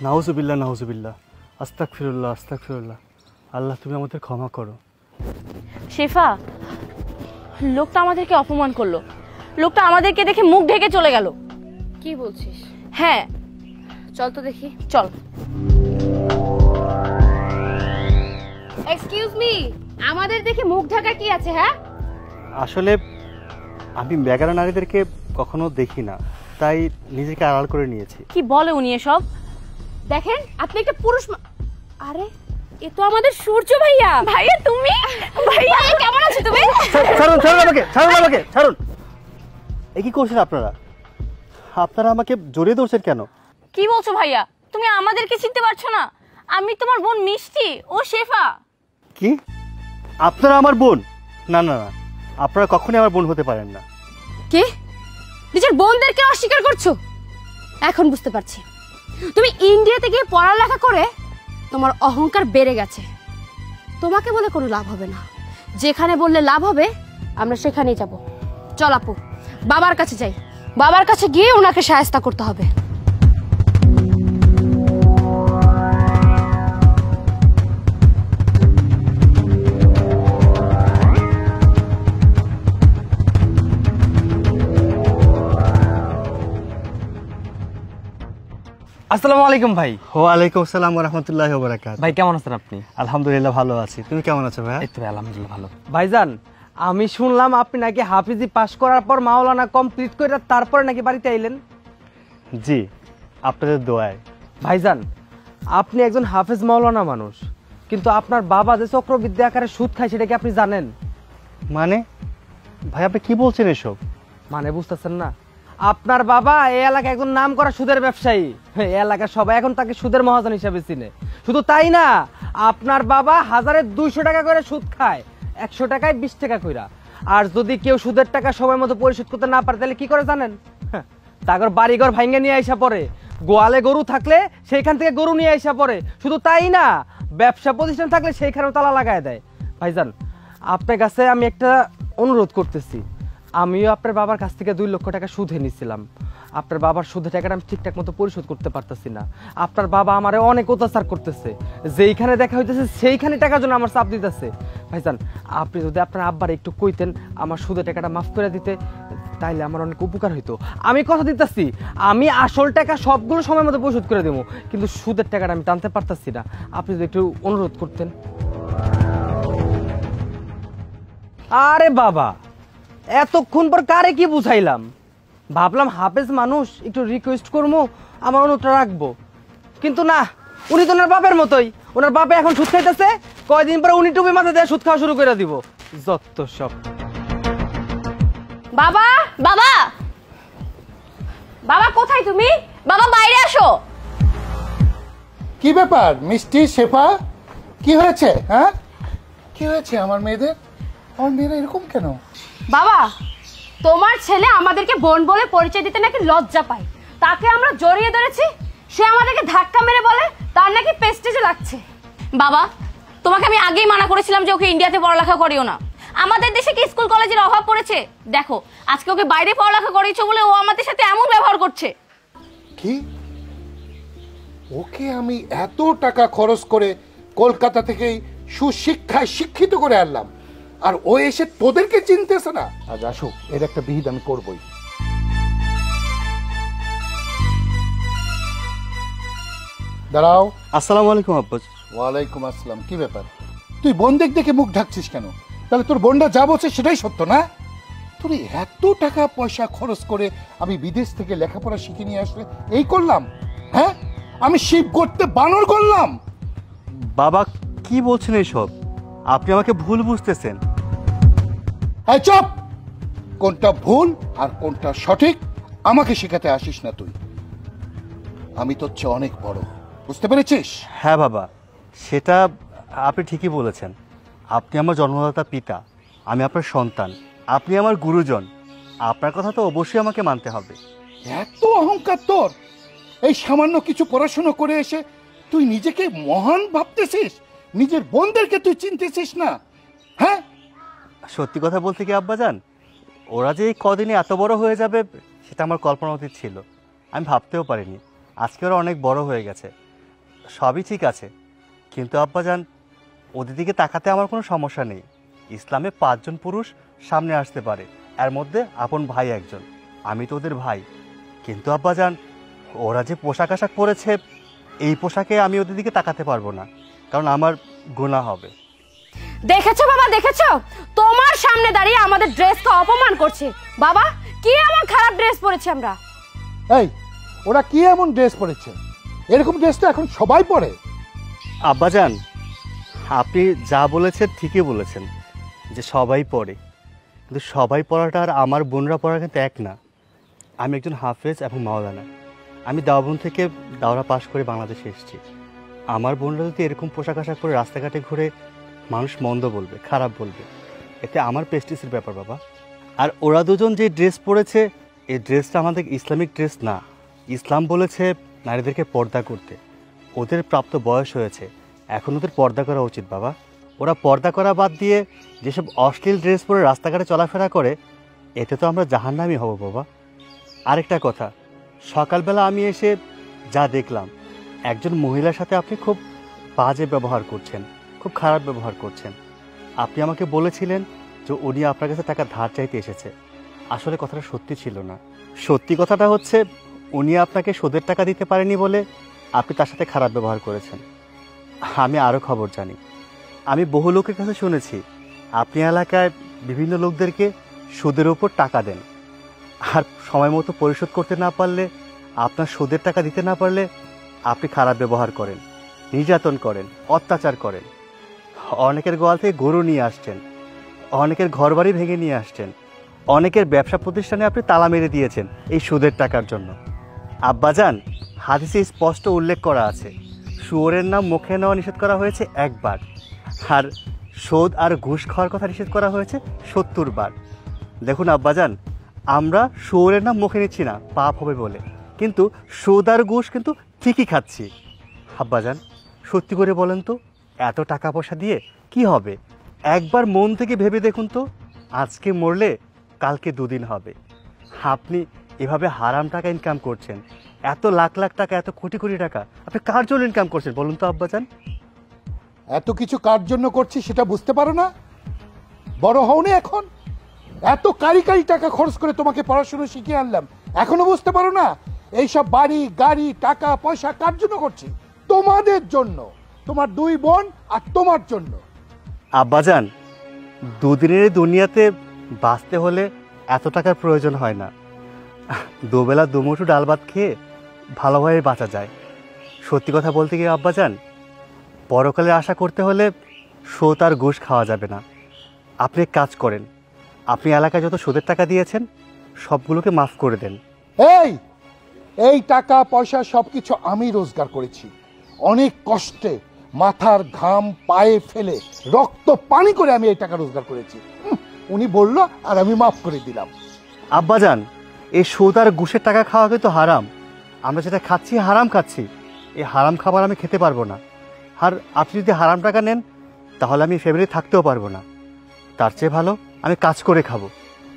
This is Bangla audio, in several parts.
নাউজুবিল্লাহ নাউজুবিল্লাহ, আস্তাগফিরুল্লাহ আস্তাগফিরুল্লাহ। আল্লাহ তুমি আমাদের ক্ষমা করো। শেফা, লোকটা আমাদেরকে অপমান করলো, লোকটা আমাদেরকে দেখে মুখ ঢেকে চলে গেল। কি বলছিস? হ্যাঁ, চল তো দেখি। চল। এক্সকিউজ মি, আমাদের দেখে মুখ ঢাকা কি আছে? হ্যাঁ, আসলে আমি বেগানা নারীদেরকে কখনো দেখি না, তাই নিজেকে আড়াল করে নিয়েছি। কি বলে উনি এসব? দেখেন আপনি একটা পুরুষ আরে এ তো আমাদের সূর্য ভাইয়া। ভাইয়া তুমি? ভাইয়া কেমন আছো তুমি? ছাড়ুন ছাড়ুন আমাকে, ছাড়ুন আমাকে, ছাড়ুন। এ কি করছেন আপনারা? আপনারা আমাকে জড়িয়ে ধরছেন কেন? কি বলছো ভাইয়া? তুমি আমাদেরকে চিনতে পারছো না? আমি তোমার বোন মিষ্টি, ও শেফা। কি আপনারা আমার বোন? না না না, আপনারা কখনোই আমার বোন হতে পারেন না। কে? নিজের বোনদেরকে অস্বীকার করছো? এখন বুঝতে পারছি, তুমি ইন্ডিয়াতে গিয়ে পড়ালেখা করে তোমার অহংকার বেড়ে গেছে। তোমাকে বলে কোনো লাভ হবে না, যেখানে বললে লাভ হবে আমরা সেখানেই যাব। চল আপু, বাবার কাছে যাই, বাবার কাছে গিয়ে ওনাকে সাহায্য করতে হবে। আসসালামু আলাইকুম ভাই। ওয়ালাইকুম আসসালাম ওয়া রাহমাতুল্লাহি ওয়া বারাকাতুহু। ভাই কেমন আছেন আপনি? আলহামদুলিল্লাহ ভালো আছি, তুমি কেমন আছো ভাই? এই তো আলহামদুলিল্লাহ ভালো। ভাইজান, আমি শুনলাম আপনি নাকি হাফিজি পাশ করার পর মাওলানা কমপ্লিট করে তারপরে নাকি বাড়িতে আইলেন। জি, আপনাদের দোয়ায়। ভাইজান, আপনি একজন হাফেজ মাওলানা মানুষ, কিন্তু আপনার বাবা যে চক্রবৃদ্ধি আকারে সুদ খায় সেটা কি আপনি জানেন? মানে ভাই আপনি কি বলছেন এসব? মানে বুঝতেছেন না? আপনার বাবা এই এলাকায় একজন নাম করা সুদের ব্যবসায়ী। এই এলাকার সবাই এখন তাকে সুদের মহাজন হিসেবে চিনে। শুধু তাই না, আপনার বাবা 1200 টাকা করে সুদ খায়, 100 টাকায় 20 টাকা কইরা। আর যদি কেউ সুদের টাকা সময় মতো পরিশোধ করতে না পারে তাহলে কি করে জানেন? তারপর বাড়িঘর ভাঙ্গে নিয়ে আইসা পড়ে, গোয়ালে গরু থাকলে সেইখান থেকে গরু নিয়ে আইসা পড়ে। শুধু তাই না, ব্যবসা প্রতিষ্ঠান থাকলে সেইখানেও তালা লাগায় দেয়। ভাইজান, আপনার কাছে আমি একটা অনুরোধ করতেছি, আমিও আপনার বাবার কাছ থেকে 2 লক্ষ টাকা সুদে নিয়েছিলাম। আপনার বাবার সুদের টাকাটা আমি ঠিকঠাক মতো পরিশোধ করতে পারতেছি না। আপনার বাবা আমারে অনেক অত্যাচার করতেছে, যেইখানে দেখা হইতেছে সেইখানে টাকার জন্য আমার চাপ দিতেছে। ভাইজান, আপনি যদি আপনার আব্বার একটু কইতেন আমার সুদের টাকাটা মাফ করে দিতে, তাইলে আমার অনেক উপকার হইতো। আমি কথা দিতেছি, আমি আসল টাকা সবগুলো সময় মতো পরিশোধ করে দেবো, কিন্তু সুদের টাকাটা আমি টানতে পারতেছি না। আপনি যদি একটু অনুরোধ করতেন। আরে বাবা, এতক্ষণ পর কারে কি বুঝাইলাম? ভাবলাম হাফেজ মানুষ, একটু রিকোয়েস্ট করবো, আমার অনুরোধটা রাখবো, কিন্তু না, উনি তো ওনার বাপের মতোই। ওনার বাপে এখন সুদ খাইতেছে, কয়দিন পরে উনি টুপি মাথা দিয়ে সুদ খাওয়া শুরু করে দিব। যত সব। বাবা, বাবা, বাবা কোথায় তুমি? বাবা বাইরে আসো। কি ব্যাপার মিষ্টি, শেফা, কি হয়েছে? হ্যাঁ, কি হয়েছে আমার মেয়েদের? আমার মেয়েরা এরকম কেন? বাবা, তোমার ছেলে আমাদেরকে বোন বলে পরিচয় দিতে নাকি লজ্জা পায়, তাকে আমরা জড়িয়ে ধরেছি, সে আমাদেরকে ধাক্কা মেরে বলে তার নাকি প্রেস্টিজে লাগছে। বাবা, তোমাকে আমি আগেই মানা করেছিলাম যে ওকে ইন্ডিয়াতে পড়ালেখা করিও না। আমাদের দেশে কি স্কুল কলেজের অভাব পড়েছে? দেখো, আজকে ওকে বাইরে পড়ালেখা করিয়েছো বলে ও আমাদের সাথে এমন ব্যবহার করছে। কি? ওকে আমি এত টাকা খরচ করে কলকাতা থেকে সুশিক্ষায় শিক্ষিত করে আনলাম, আর ও এসে তোদেরকে চিনতেছে না? আজ আসুক, এর একটা বিহিত আমি করবই। দাঁড়াও। আসসালামু আলাইকুম আব্বা। ওয়ালাইকুম আসসালাম। কি ব্যাপার, তুই বোন দেখে মুখ ঢাকছিস কেন? তাহলে তোর বোনটা যা বলছে সেটাই সত্য না? তুই এত টাকা পয়সা খরচ করে আমি বিদেশ থেকে লেখাপড়া শিখে নিয়ে আসলে এই করলাম? হ্যাঁ, আমি শিব করতে বানর করলাম? বাবা কি বলছেন এসব? আপনি আমাকে ভুল বুঝতেছেন। এই চুপ! কোনটা ভুল আর কোনটা সঠিক আমাকে শেখাতে আসিস না তুই। আমি তোর চেয়ে অনেক বড়, বুঝতে পেরেছিস? হ্যাঁ বাবা, সেটা আপনি ঠিকই বলেছেন। আপনি আমার জন্মদাতা পিতা, আমি আপনার সন্তান, আপনি আমার গুরুজন। আপনার কথা তো অবশ্যই আমাকে মানতে হবে। এত অহংকার তোর! এই সামান্য কিছু পড়াশোনা করে এসে তুই নিজেকে মহান ভাবতেছিস, নিজের বোনদেরকে তুই চিনতেছিস না? হ্যাঁ, সত্যি কথা বলতে কি আব্বাজান, ওরা যে এই কদিনে এত বড় হয়ে যাবে সেটা আমার কল্পনা অতীত ছিল। আমি ভাবতেও পারিনি আজকে ওরা অনেক বড় হয়ে গেছে। সবই ঠিক আছে, কিন্তু আব্বাজান ওদের দিকে তাকাতে আমার কোনো সমস্যা নেই। ইসলামে 5 জন পুরুষ সামনে আসতে পারে, এর মধ্যে আপন ভাই একজন, আমি তো ওদের ভাই। কিন্তু আব্বাজান ওরা যে পোশাক আশাক পরেছে, এই পোশাকে আমি ওদের দিকে তাকাতে পারবো না, কারণ আমার গুনাহ হবে। দেখেছো বাবা, দেখেছো? তোমার সামনে দাঁড়িয়ে আমাদের ড্রেসকে অপমান করছে। বাবা, কি এমন খারাপ ড্রেস পরেছি আমরা? এই ওরা কি এমন ড্রেস পরেছে? এরকম ড্রেস তো এখন সবাই পরে। আব্বাজান আপনি যা বলেছেন ঠিকই বলেছেন যে সবাই পড়ে, কিন্তু সবাই পড়াটা আর আমার বোনরা পড়া কিন্তু এক না। আমি একজন হাফেজ এবং মাওলানা, আমি দাওবন থেকে দাওরা পাশ করে বাংলাদেশে এসেছি। আমার বোনরা যদি এরকম পোশাক আশাক পরে রাস্তাঘাটে ঘুরে, মানুষ মন্দ বলবে, খারাপ বলবে, এতে আমার প্রেস্টিজের ব্যাপার বাবা। আর ওরা দুজন যে ড্রেস পরেছে, এই ড্রেসটা আমাদের ইসলামিক ড্রেস না। ইসলাম বলেছে নারীদেরকে পর্দা করতে। ওদের প্রাপ্ত বয়স হয়েছে, এখন ওদের পর্দা করা উচিত বাবা। ওরা পর্দা করা বাদ দিয়ে যেসব অশ্লীল ড্রেস পরে রাস্তাঘাটে চলাফেরা করে, এতে তো আমরা জাহান্নামী হব বাবা। আরেকটা কথা, সকালবেলা আমি এসে যা দেখলাম, একজন মহিলার সাথে আপনি খুব বাজে ব্যবহার করছেন, খুব খারাপ ব্যবহার করছেন। আপনি আমাকে বলেছিলেন যে উনি আপনার কাছে টাকা ধার চাইতে এসেছে। আসলে কথাটা সত্যি ছিল না। সত্যি কথাটা হচ্ছে উনি আপনাকে সুদের টাকা দিতে পারেনি বলে আপনি তার সাথে খারাপ ব্যবহার করেছেন। আমি আরও খবর জানি, আমি বহু লোকের কাছে শুনেছি আপনি এলাকায় বিভিন্ন লোকদেরকে সুদের উপর টাকা দেন, আর সময় মতো পরিশোধ করতে না পারলে, আপনার সুদের টাকা দিতে না পারলে আপনি খারাপ ব্যবহার করেন, নির্যাতন করেন, অত্যাচার করেন। অনেকের গোয়াল থেকে গরু নিয়ে আসছেন, অনেকের ঘরবাড়ি ভেঙে নিয়ে আসছেন, অনেকের ব্যবসা প্রতিষ্ঠানে আপনি তালা মেরে দিয়েছেন এই সুদের টাকার জন্য। আব্বাজান হাদিসে স্পষ্ট উল্লেখ করা আছে, শুয়োরের নাম মুখে নেওয়া নিষেধ করা হয়েছে 1 বার, আর সুদ আর ঘুষ খাওয়ার কথা নিষেধ করা হয়েছে 70 বার। দেখুন আব্বাজান, আমরা শুয়োরের নাম মুখে নিচ্ছি না পাপ হবে বলে, কিন্তু সুদ আর ঘুষ কিন্তু ঠিকই খাচ্ছি। আব্বাজান সত্যি করে বলেন তো, এত টাকা পয়সা দিয়ে কি হবে? একবার মন থেকে ভেবে দেখুন তো, আজকে মরলে কালকে 2 দিন হবে। আপনি এভাবে হারাম টাকা ইনকাম করছেন, এত লাখ লাখ টাকা, এত কোটি কোটি টাকা আপনি কার জন্য ইনকাম করছেন বলুন তো আব্বাজান? এত কিছু কার জন্য করছি সেটা বুঝতে পারো না? বড় হওনি এখন? এত কারি কারি টাকা খরচ করে তোমাকে পড়াশোনা শিখিয়ে আনলাম, এখনো বুঝতে পারো না? এইসব বাড়ি গাড়ি টাকা পয়সা কার জন্য করছি? তোমাদের জন্য, তোমার 2 বোন আর তোমার জন্য। আব্বাজান 2 দিনের এই দুনিয়াতে বাঁচতে হলে এত টাকার প্রয়োজন হয় না। 2 বেলা 2 মুঠো ডাল ভাত খেয়ে ভালোভাবে বাঁচা যায়। সত্যি কথা বলতে গিয়ে আব্বাজান, পরকালে আশা করতে হলে সুদ আর ঘুষ খাওয়া যাবে না। আপনি এক কাজ করেন, আপনি এলাকায় যত সুদের টাকা দিয়েছেন সবগুলোকে মাফ করে দেন। এই এই টাকা পয়সা সবকিছু আমি রোজগার করেছি, অনেক কষ্টে, মাথার ঘাম পায়ে ফেলে রক্ত পানি করে আমি এই টাকা রোজগার করেছি। উনি বলল আর আমি মাফ করে দিলাম। আব্বাজান এই সুদ আর ঘুষের টাকা খাওয়া কিন্তু হারাম। আমরা যেটা খাচ্ছি হারাম খাচ্ছি, এই হারাম খাবার আমি খেতে পারবো না। আর আপনি যদি হারাম টাকা নেন তাহলে আমি ফ্যামিলি থাকতেও পারবো না। তার চেয়ে ভালো আমি কাজ করে খাবো।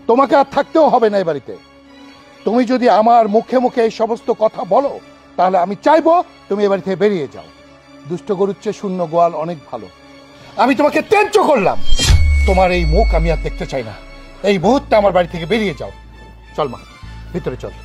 তোমাকে আর থাকতেও হবে না এই বাড়িতে। তুমি যদি আমার মুখে মুখে এই সমস্ত কথা বলো তাহলে আমি চাইবো তুমি এ বাড়ি থেকে বেরিয়ে যাও। দুষ্ট গরুর চেয়ে শূন্য গোয়াল অনেক ভালো। আমি তোমাকে ত্যায্য করলাম, তোমার এই মুখ আমি আর দেখতে চাই না। এই মুহূর্তে আমার বাড়ি থেকে বেরিয়ে যাও। চল মা, ভিতরে চল।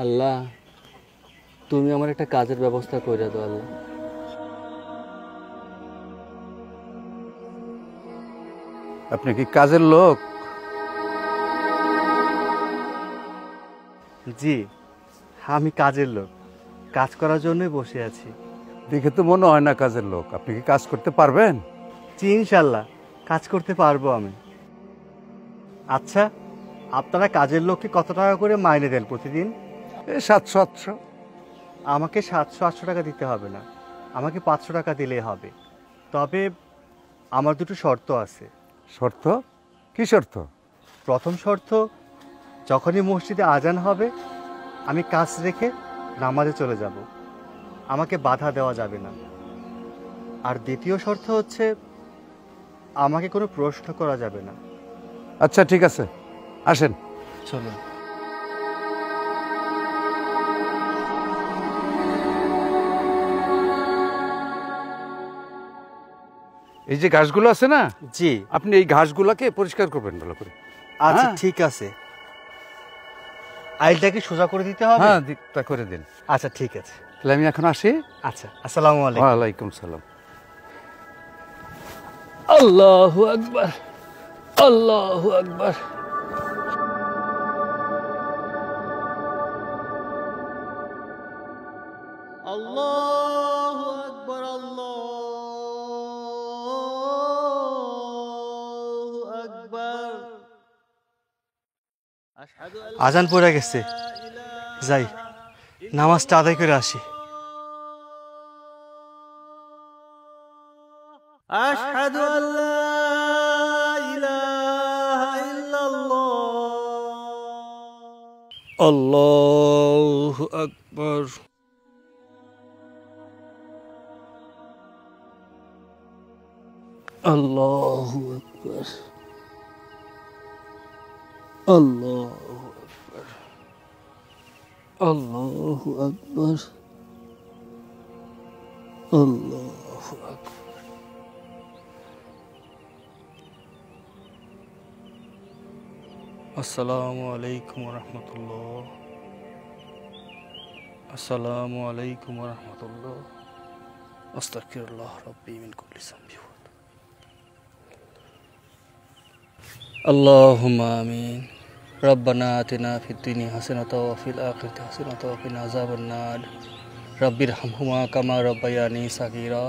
আল্লাহ তুমি আমার একটা কাজের ব্যবস্থা করে দাও আল্লাহ। আপনি কি কাজের লোক? জি আমি কাজের লোক, কাজ করার জন্যই বসে আছি। দেখে তো মনে হয় না কাজের লোক। আপনি কি কাজ করতে পারবেন? জি ইনশাল্লাহ কাজ করতে পারবো আমি। আচ্ছা আপনারা কাজের লোককে কত টাকা করে মাইনে দেন প্রতিদিন? 700-800। আমাকে 700-800 টাকা দিতে হবে না, আমাকে 500 টাকা দিলেই হবে। তবে আমার 2টো শর্ত আছে। শর্ত? কি শর্ত? প্রথম শর্ত, যখনই মসজিদে আজান হবে আমি কাজ রেখে নামাজে চলে যাব, আমাকে বাধা দেওয়া যাবে না। আর দ্বিতীয় শর্ত হচ্ছে আমাকে কোনো প্রশ্ন করা যাবে না। আচ্ছা ঠিক আছে, আসেন। চলুন। এই যে ঘাসগুলো আছে না, জি। আপনি এই ঘাসগুলোকে পরিষ্কার করবেন ভালো করে। আচ্ছা হ্যাঁ। ঠিক আছে। আইলটা কি সোজা করে দিতে হবে? হ্যাঁ, তা করে দিন। আচ্ছা ঠিক আছে। তাহলে আমি এখন আসি। আচ্ছা, আসসালামু আলাইকুম। ওয়ালাইকুম সালাম। আল্লাহু আকবার, আল্লাহু আকবার। আল্লাহু আকবার, আল্লাহু আকবার। আজান পড়ে গেছে, যাই নামাজটা আদায় করে আসি। আশহাদু আল্লা ইলাহা ইল্লাল্লাহ। আল্লাহু আকবার। আল্লাহু আকবার, আল্লাহু আকবার, আল্লাহু আকবার, আল্লাহু আকবার। আসসালামু আলাইকুম ওয়া রাহমাতুল্লাহ, আসসালামু আলাইকুম ওয়া রাহমাতুল্লাহ। আস্তাগফিরুল্লাহ রাব্বি মিন কুল্লি যামবি। اللهم آمين. ربنا آتنا في الدنيا حسنة وفي الآخرة حسنة وقنا عذاب النار. رب ارحمهما كما ربياني صغيرا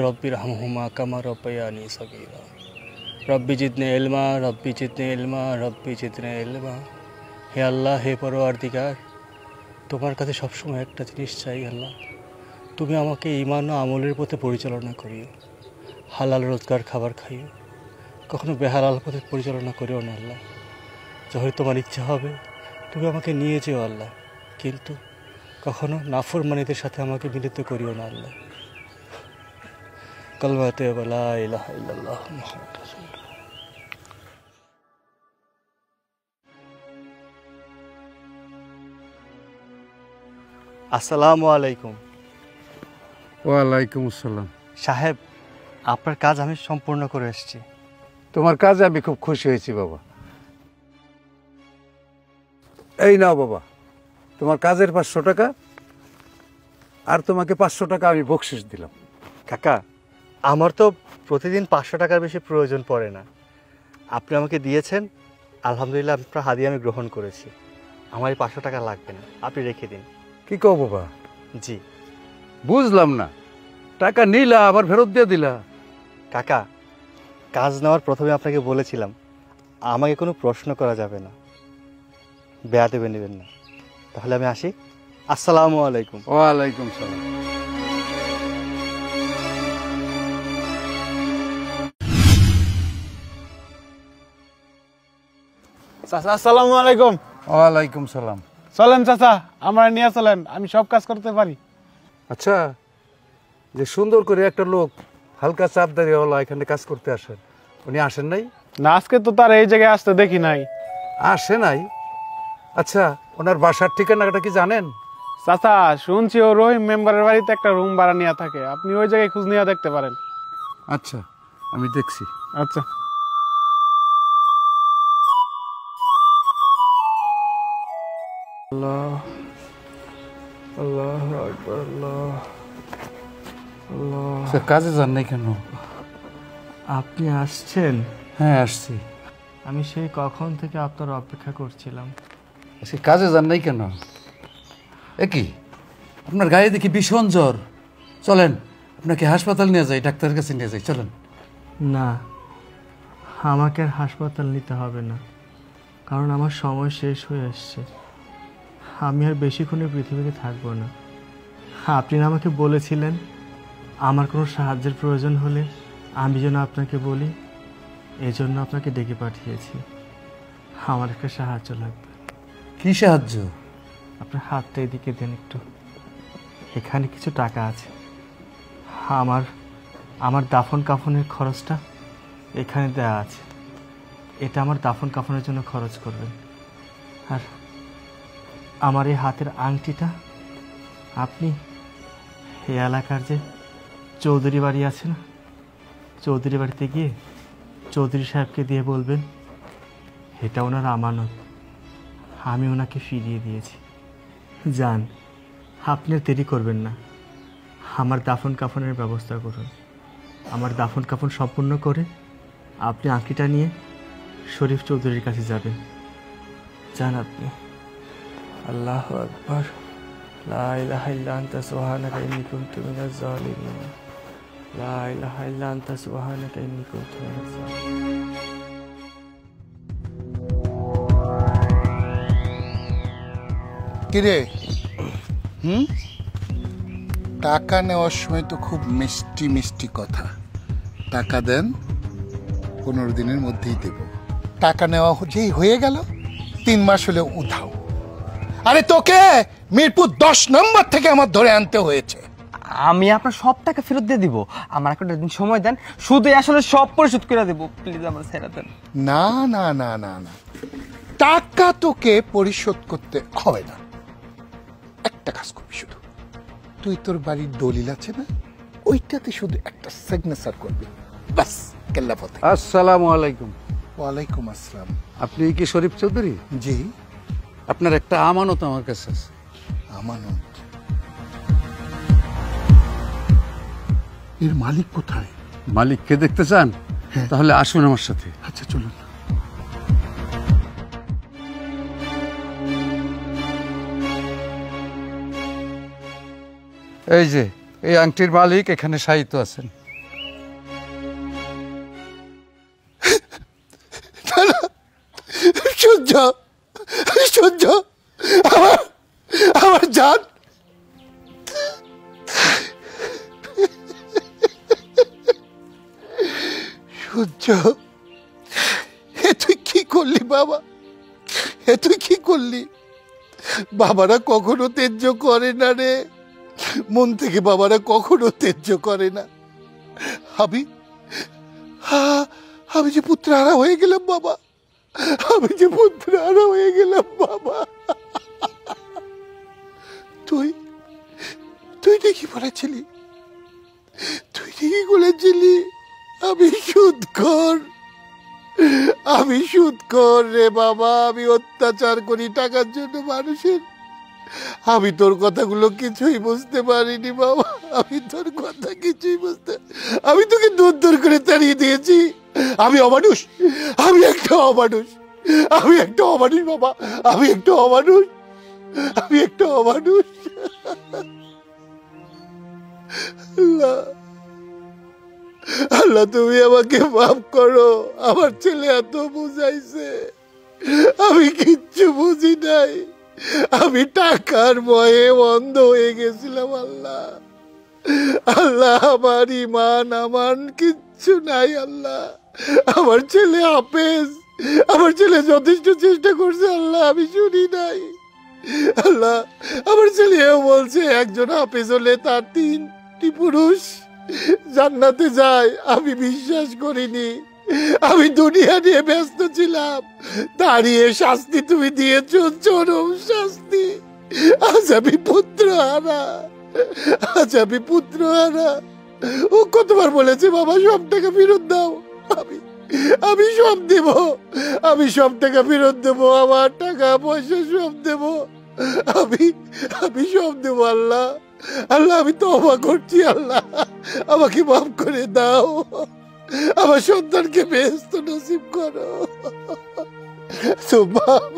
رب ارحمهما كما ربياني صغيرا. رب زدني علما رب زدني علما رب زدني علما. হে আল্লাহ, হে পরওয়ারদিগার, তোমার কাছে সবসময় একটা জিনিস চাই আল্লাহ, তুমি আমাকে ঈমান ও আমলের পথে পরিচালনা করিও, হালাল রোজগার খাবার খাইও, কখনো বেহালাল পথে পরিচালনা করিও না আল্লাহ। যখন তোমার ইচ্ছা হবে তুমি আমাকে নিয়ে যেও আল্লাহ, কিন্তু কখনো নাফরমানীদের সাথে আমাকে মিলিত করিও না আল্লাহ। কালমাতে লা ইলাহা ইল্লাল্লাহ মুহাম্মাদুর রাসূলুল্লাহ। আসসালামু আলাইকুম। ওয়ালাইকুম আসসালাম। সাহেব, আপনার কাজ আমি সম্পূর্ণ করে এসেছি। তোমার কাজে আমি খুব খুশি হয়েছি বাবা। এই নাও বাবা, তোমার কাজের 500 টাকা, আর তোমাকে 500 টাকা আমি বকশিশ দিলাম। কাকা, আমার তো প্রতিদিন 500 টাকার বেশি প্রয়োজন পড়ে না। আপনি আমাকে দিয়েছেন, আলহামদুলিল্লাহ আপনার হাদিয়া আমি গ্রহণ করেছি। আমার এই 500 টাকা লাগবে না, আপনি রেখে দিন। কি কও বাবা? জি। বুঝলাম না, টাকা নিলা আবার ফেরত দিয়ে দিলা? কাকা, কাজ নেওয়ার প্রথমে আপনাকে বলেছিলাম আমাকে কোনো প্রশ্ন করা যাবে না, বেয়াদবি নেবেন না। তাহলে আমি আসি। আসসালামু আলাইকুম। ওয়ালাইকুম সালাম। চাচা আসসালামু আলাইকুম। ওয়ালাইকুম সালাম। চলেন চাচা, আমার নিয়ে চলেন, আমি সব কাজ করতে পারি। আচ্ছা, যে সুন্দর করে একটা লোক হালকা চাপদারিওয়ালা এখানে কাজ করতে আসেন, উনি আসেন নাই? না, আজকে তো তার এই জায়গায় আসতে দেখি নাই। আসে নাই? আচ্ছা, ওনার বাসার ঠিকানাটা কি জানেন? চাচা, শুনছি ও রহিম মেম্বারের বাড়িতে একটা রুম ভাড়া নিয়ে থাকে, আপনি ওই জায়গায় খোঁজ নিয়ে দেখতে পারেন। আচ্ছা, আমি দেখছি। আচ্ছা। আল্লাহ, আল্লাহু আকবার, আল্লাহ, আল্লাহ। কাজে যান নাই কেন? আপনি আসছেন? হ্যাঁ, আসছি। আমি সেই কখন থেকে আপনার অপেক্ষা করছিলাম। আজকে কাজে যান নাই কেন? একই আপনার গায়ে দেখি ভীষণ জ্বর। চলেন, আপনাকে হাসপাতাল নিয়ে যাই, ডাক্তারের কাছে নিয়ে যাই, চলেন। না, আমাকে আর হাসপাতাল নিতে হবে না, কারণ আমার সময় শেষ হয়ে আসছে। আমি আর বেশিক্ষণ এই পৃথিবীতে থাকবো না। আপনি না আমাকে বলেছিলেন আমার কোনো সাহায্যের প্রয়োজন হলে আমি যেন আপনাকে বলি, এই জন্য আপনাকে ডেকে পাঠিয়েছি। আমার একটা সাহায্য লাগবে। কি সাহায্য? আপনার হাতটা এদিকে দেন একটু। এখানে কিছু টাকা আছে, আমার আমার দাফন কাফনের খরচটা এখানে দেওয়া আছে। এটা আমার দাফন কাফনের জন্য খরচ করবেন। আর আমার এই হাতের আংটিটা আপনি এই এলাকার যে চৌধুরী বাড়ি আছে না, চৌধুরী বাড়িতে গিয়ে চৌধুরী সাহেবকে দিয়ে বলবেন এটা ওনার আমানত, আমি ওনাকে ফিরিয়ে দিয়েছি। যান, আপনি আর দেরি করবেন না, আমার দাফন কাফনের ব্যবস্থা করুন। আমার দাফন কাফন সম্পূর্ণ করে আপনি আংটিটা নিয়ে শরীফ চৌধুরীর কাছে যাবেন। যান আপনি। আল্লাহু আকবার, লা ইলাহা ইল্লা আনতা সুবহানাকা ইন্নী কুনতু মিনাজ জালিমিন, লা ইলাহা ইল্লা আনতা সুবহানাকা ইন্নী কুনতু মিনাজ জালিমিন। কিরে, টাকা নেওয়ার সময় তো খুব মিষ্টি মিষ্টি কথা। টাকা দেন, 15 দিনের মধ্যেই দেব। টাকা নেওয়া যেই হয়ে গেল 3 মাস হলে উধাও। আরে তোকে মিরপুর 10 নম্বর থেকে আমার ধরে আনতে হয়েছে। আমি আপনার সব টাকা ফেরত দিয়ে দিব, আমার একটা দিন সময় দেন, শুধু আসলে সব পরিশোধ করে দেব, প্লিজ আমার ছেড়ে দেন। না না না না না, টাকা তোকে পরিশোধ করতে হবে না। একটা কাজ করবি, শুধু তুই তোর বাড়ির দলিল আছে না, ওইটাতে শুধু একটা সিগনেচার করবি, বাস কেল্লা ফতে। আসসালামু আলাইকুম। ওয়ালাইকুম আসসালাম। আপনি কি শরীফ চৌধুরী? জি। আপনার একটা আমানত আমার কাছে আছে। আমানত? এর মালিক কোথায়? মালিককে দেখতে চান? তাহলে আসুন আমার সাথে। আচ্ছা চলুন। এই যে এই আংটির মালিক এখানে শায়িত আছেন। সূর্য, সূর্য, আমার জান। সূর্য, এ তুই কি করলি বাবা? এ তুই কি করলি? বাবারা কখনো তেজ্য করে না রে, মন থেকে বাবারা কখনো তেজ্য করে না। আমি যে পুত্র হারা হয়ে গেলাম বাবা, আমি যে পুত্র হারা হয়ে গেলাম বাবা। তুই তুই ঠিকই বলেছিলি, তুই ঠিকই বলেছিলি, আমি সুদখোর, আমি সুদখোর রে বাবা। আমি অত্যাচার করি টাকার জন্য মানুষের। আমি তোর কথাগুলো কিছুই বুঝতে পারিনি বাবা, আমি তোর কথা কিছুই আমি তোকে দূর দূর করে তাড়িয়ে দিয়েছি। আমি অমানুষ, আমি একটা অমানুষ, আমি একটা অমানুষ বাবা, আমি একটা অমানুষ, আমি একটা অমানুষ। আল্লাহ, আল্লাহ তুমি আমাকে মাফ করো। আমার ছেলে এত বুঝাইছে, আমি কিচ্ছু বুঝি নাই, আমি টাকার ভয়ে অন্ধ হয়ে গেছিলাম। আল্লাহ, আল্লাহ আমার ইমান আমান কিচ্ছু নাই। আল্লাহ, আমার ছেলে হাফেজ, আমার ছেলে যথেষ্ট চেষ্টা করছে, আল্লাহ আমি শুনি নাই। আল্লাহ, আমার ছেলেও বলছে একজন হাফেজ হলে তার 3টি পুরুষ জান্নাতে যায়। আমি বিশ্বাস করিনি, আমি দুনিয়া নিয়ে ব্যস্ত ছিলাম। দাঁড়িয়ে শাস্তি তুমি দিয়েছ, চরম শাস্তি। আজ আমি পুত্র হারা, আজ আমি পুত্র হারা। ও কতবার বলেছে বাবা সব টাকা ফেরত দাও, আমি সব দেব, আমি সব টাকা ফেরত দেবো, আমার টাকা পয়সা সব দেব, আমি সব দেবো। আল্লাহ, আল্লাহ আমি তওবা করছি, আল্লাহ আমাকে মাফ করে দাও, আমার সন্তানকে বেহেশত নসিব করো। সুবহান